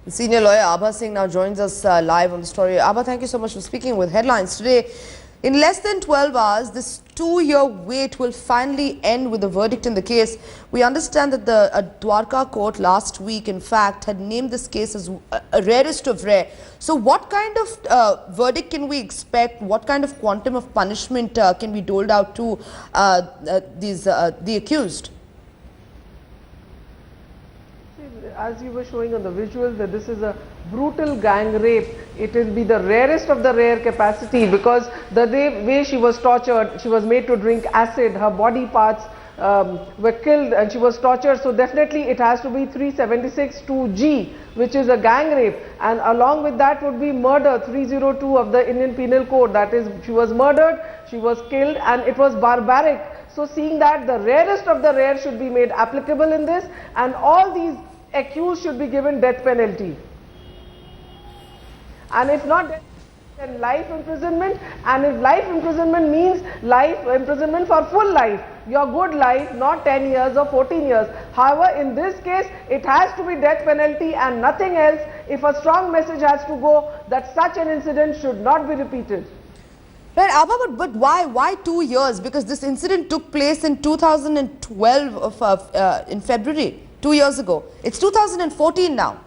Senior lawyer Abha Singh now joins us live on the story. Abha, thank you so much for speaking with Headlines today. In less than 12 hours, this 2-year wait will finally end with a verdict in the case. We understand that the Dwarka court last week, in fact, had named this case as a rarest of rare. So what kind of verdict can we expect? What kind of quantum of punishment can be doled out to the accused? As you were showing on the visuals, that this is a brutal gang rape. It will be the rarest of the rare capacity, because the way she was tortured, she was made to drink acid, her body parts were killed and she was tortured. So definitely it has to be 376 2G, which is a gang rape, and along with that would be murder, 302 of the Indian Penal Code. That is, she was murdered, she was killed, and it was barbaric. So seeing that the rarest of the rare should be made applicable in this, and all these accused should be given death penalty, and if not death, then life imprisonment. And if life imprisonment means life imprisonment for full life, your good life, not 10 years or 14 years. However, in this case it has to be death penalty and nothing else, if a strong message has to go that such an incident should not be repeated. Right, Abha, but why 2 years? Because this incident took place in 2012 in February. 2 years ago. It's 2014 now.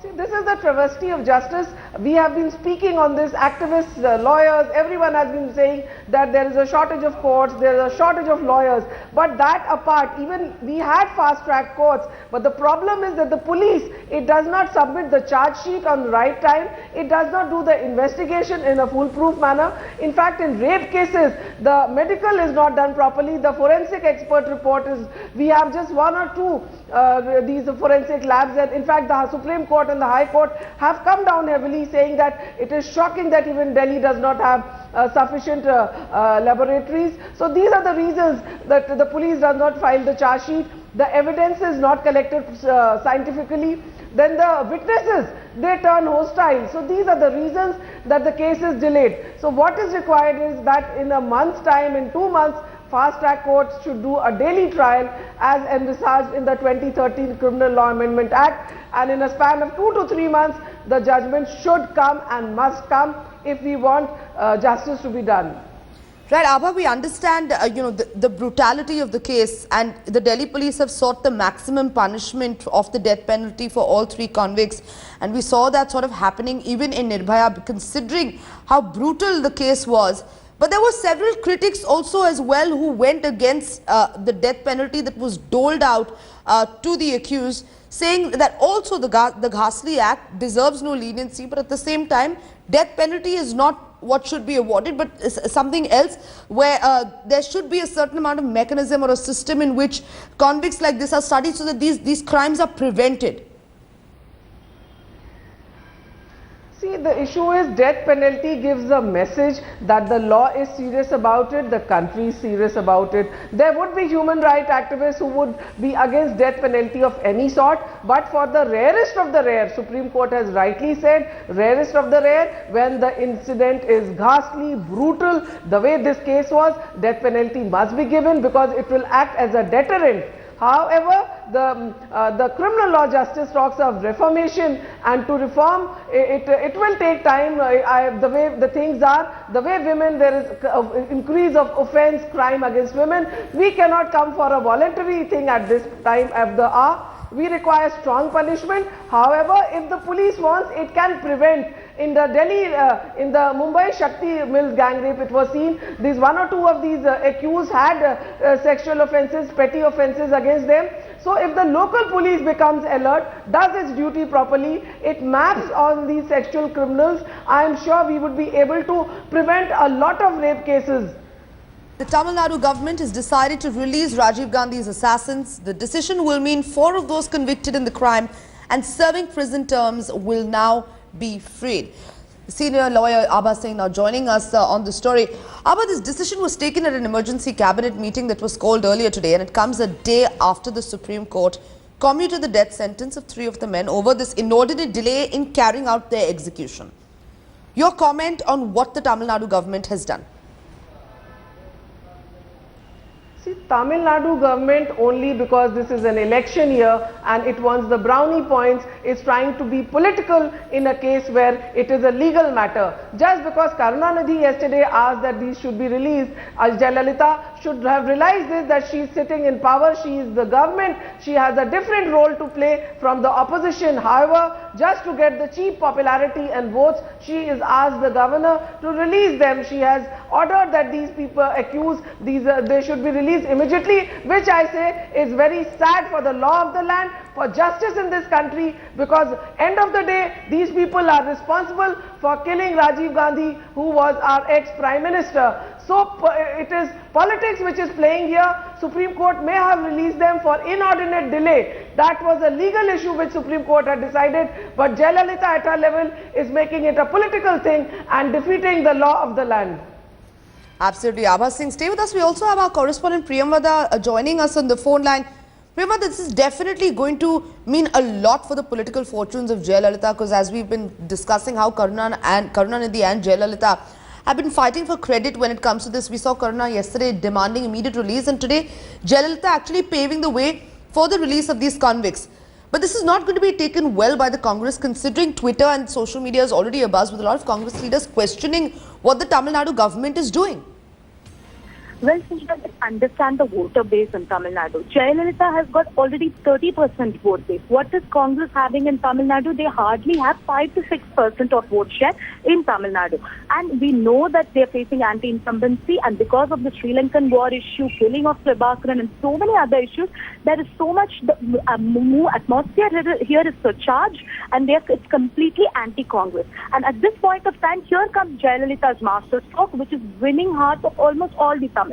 See, this is the travesty of justice. We have been speaking on this, activists, lawyers, everyone has been saying that there is a shortage of courts, there is a shortage of lawyers. But that apart, even we had fast track courts, but the problem is that the police, it does not submit the charge sheet on the right time, it does not do the investigation in a foolproof manner. In fact, in rape cases, the medical is not done properly, the forensic expert report is, we have just one or two these forensic labs, and in fact the Supreme Court and the High Court have come down heavily, saying that it is shocking that even Delhi does not have sufficient laboratories. So these are the reasons that the police does not file the charge sheet. The evidence is not collected scientifically. Then the witnesses, they turn hostile. So these are the reasons that the case is delayed. So what is required is that in a month's time, in 2 months, fast track courts should do a daily trial as envisaged in the 2013 Criminal Law Amendment Act, and in a span of 2 to 3 months the judgment should come and must come if we want justice to be done. Right, Abha, we understand the brutality of the case, and the Delhi police have sought the maximum punishment of the death penalty for all 3 convicts, and we saw that sort of happening even in Nirbhaya, considering how brutal the case was. But there were several critics also as well who went against the death penalty that was doled out to the accused, saying that also the Ghasli Act deserves no leniency, but at the same time death penalty is not what should be awarded, but something else where there should be a certain amount of mechanism or a system in which convicts like this are studied so that these crimes are prevented. See, the issue is death penalty gives a message that the law is serious about it, the country is serious about it. There would be human rights activists who would be against death penalty of any sort, but for the rarest of the rare, Supreme Court has rightly said, rarest of the rare, when the incident is ghastly, brutal, the way this case was, death penalty must be given because it will act as a deterrent. However, the criminal law justice talks of reformation, and to reform it will take time. The way the things are, the way women, there is increase of offense, crime against women. We cannot come for a voluntary thing at this time of the hour. We require strong punishment. However, if the police wants, it can prevent. In the Delhi, in the Mumbai Shakti Mills gang rape, it was seen these 1 or 2 of these accused had sexual offences, petty offences against them. So if the local police becomes alert, does its duty properly, it maps on these sexual criminals, I am sure we would be able to prevent a lot of rape cases. The Tamil Nadu government has decided to release Rajiv Gandhi's assassins. The decision will mean 4 of those convicted in the crime and serving prison terms will now be freed. Senior lawyer Abha Singh now joining us on the story. Abha, this decision was taken at an emergency cabinet meeting that was called earlier today, and it comes a day after the Supreme Court commuted the death sentence of 3 of the men over this inordinate delay in carrying out their execution. Your comment on what the Tamil Nadu government has done? See, Tamil Nadu government, only because this is an election year and it wants the brownie points, is trying to be political in a case where it is a legal matter. Just because Karunanidhi yesterday asked that these should be released, Jayalalitha should have realized this, that she is sitting in power, she is the government, she has a different role to play from the opposition. However, just to get the cheap popularity and votes, she has asked the governor to release them. She has ordered that these people accused, they should be released immediately, which I say is very sad for the law of the land, for justice in this country, because end of the day, these people are responsible for killing Rajiv Gandhi, who was our ex-Prime Minister. So it is politics which is playing here. Supreme Court may have released them for inordinate delay. That was a legal issue which Supreme Court had decided, but Jayalalitha at her level is making it a political thing and defeating the law of the land. Absolutely. Abha Singh, stay with us. We also have our correspondent Priyamvada joining us on the phone line. Priyamvada, this is definitely going to mean a lot for the political fortunes of Jayalalitha, because as we've been discussing how Karunanidhi and Jayalalitha have been fighting for credit when it comes to this. We saw Karuna yesterday demanding immediate release, and today Jayalalitha actually paving the way for the release of these convicts. But this is not going to be taken well by the Congress, considering Twitter and social media is already abuzz with a lot of Congress leaders questioning what the Tamil Nadu government is doing. Well, since you understand the voter base in Tamil Nadu, Jayalalitha has got already 30% vote base. What is Congress having in Tamil Nadu? They hardly have 5 to 6% of vote share in Tamil Nadu. And we know that they are facing anti-incumbency, and because of the Sri Lankan war issue, killing of Prabhakaran and so many other issues, there is so much atmosphere here is surcharged, and it's completely anti-Congress. And at this point of time, here comes Jayalalitha's masterstroke, which is winning hearts of almost all the Tamils.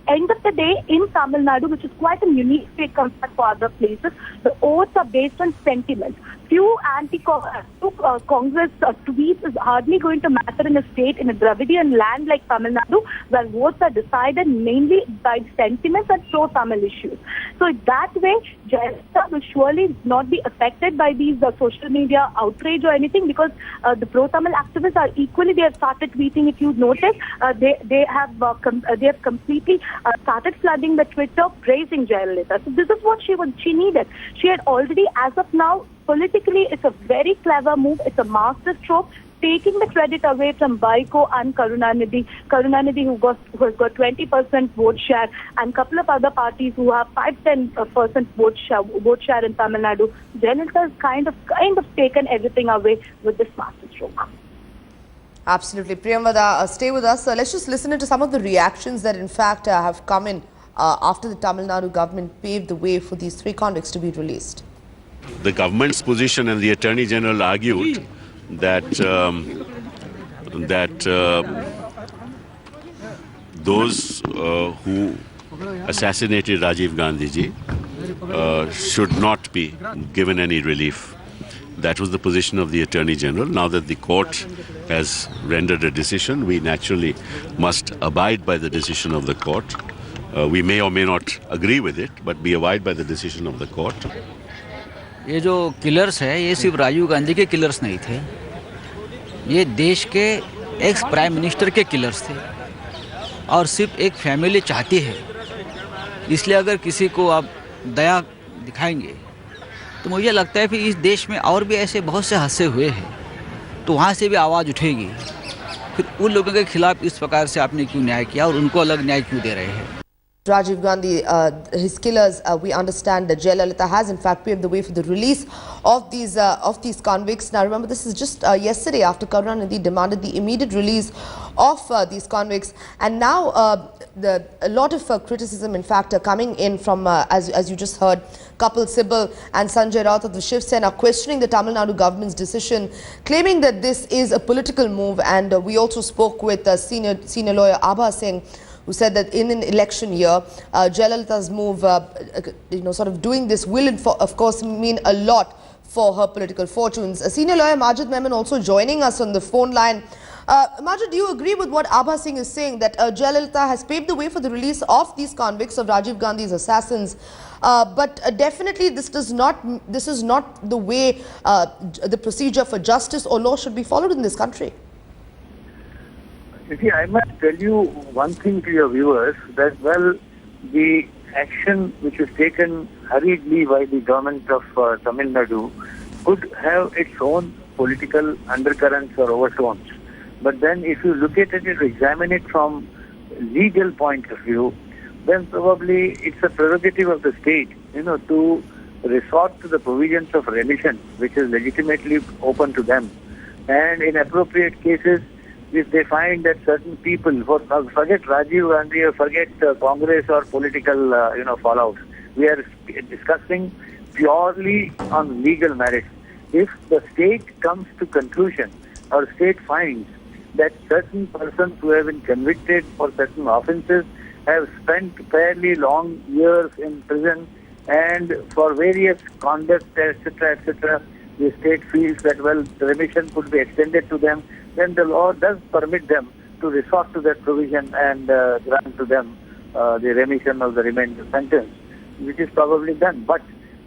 End of the day, in Tamil Nadu, which is quite a unique state compared to other places, the votes are based on sentiment. Few anti-Congress tweets is hardly going to matter in a state, in a Dravidian land like Tamil Nadu, where votes are decided mainly by sentiments and pro-Tamil issues. So that way, Jayalalitha will surely not be affected by these social media outrage or anything, because the pro-Tamil activists are equally, they have started tweeting. If you notice, they have completely started flooding the Twitter praising Jayalalitha. So this is what she needed. She had already, as of now, politically, it's a very clever move. It's a master stroke, taking the credit away from Vaiko and Karunanidhi. Karunanidhi, who has got 20% vote share, and a couple of other parties who have 5-10% vote share in Tamil Nadu. Jayalalitha has kind of taken everything away with this master stroke. Absolutely. Priyamvada, stay with us. Let's just listen into some of the reactions that in fact have come in after the Tamil Nadu government paved the way for these 3 convicts to be released. The government's position, and the Attorney General argued that those who assassinated Rajiv Gandhi ji should not be given any relief. That was the position of the Attorney General. Now that the court has rendered a decision, we naturally must abide by the decision of the court. We may or may not agree with it, but we abide by the decision of the court. ये जो killers है, ये सिर्फ राजीव गांधी के killers नहीं थे, ये देश के एक्स प्राइम मिनिस्टर के किलर्स थे, और सिर्फ एक फैमिली चाहती है, इसलिए अगर किसी को आप दया दिखाएंगे तो मुझे लगता है फिर इस देश में और भी ऐसे बहुत से हादसे हुए हैं, तो वहाँ से भी आवाज़ उठेगी। फिर उन लोगों के खिलाफ इस प्रकार से आपने क्यों न्याय किया और उनको अलग न्याय क्यों दे रहे हैं? Rajiv Gandhi, his killers, we understand that Jayalalitha has in fact paved the way for the release of these convicts. Now remember, this is just yesterday after Karunanidhi demanded the immediate release of these convicts, and now a lot of criticism in fact are coming in from, as you just heard, Kapil Sibal and Sanjay Raut of the Shiv Sena questioning the Tamil Nadu government's decision, claiming that this is a political move. And we also spoke with senior lawyer Abha Singh, who said that in an election year, Jayalalitha's move, sort of doing this will, of course, mean a lot for her political fortunes. Senior lawyer Majid Memon also joining us on the phone line. Majid, do you agree with what Abha Singh is saying, that Jayalalitha has paved the way for the release of these convicts of Rajiv Gandhi's assassins? But definitely this is not the way the procedure for justice or law should be followed in this country. You see, I must tell you one thing to your viewers, that, well, the action which is taken hurriedly by the government of Tamil Nadu could have its own political undercurrents or overtones. But then if you look at it and examine it from legal point of view, then probably it's a prerogative of the state, to resort to the provisions of remission, which is legitimately open to them. And in appropriate cases, if they find that certain people, forget Rajiv Gandhi or forget Congress or political, fallouts, we are discussing purely on legal merits. If the state comes to conclusion or state finds that certain persons who have been convicted for certain offences have spent fairly long years in prison and for various conduct, etc., the state feels that, the remission could be extended to them, then the law does permit them to resort to that provision and grant to them the remission of the remaining sentence, which is probably done. But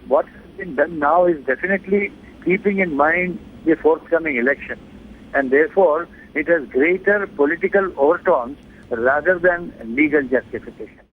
what has been done now is definitely keeping in mind the forthcoming elections, and therefore it has greater political overtones rather than legal justification.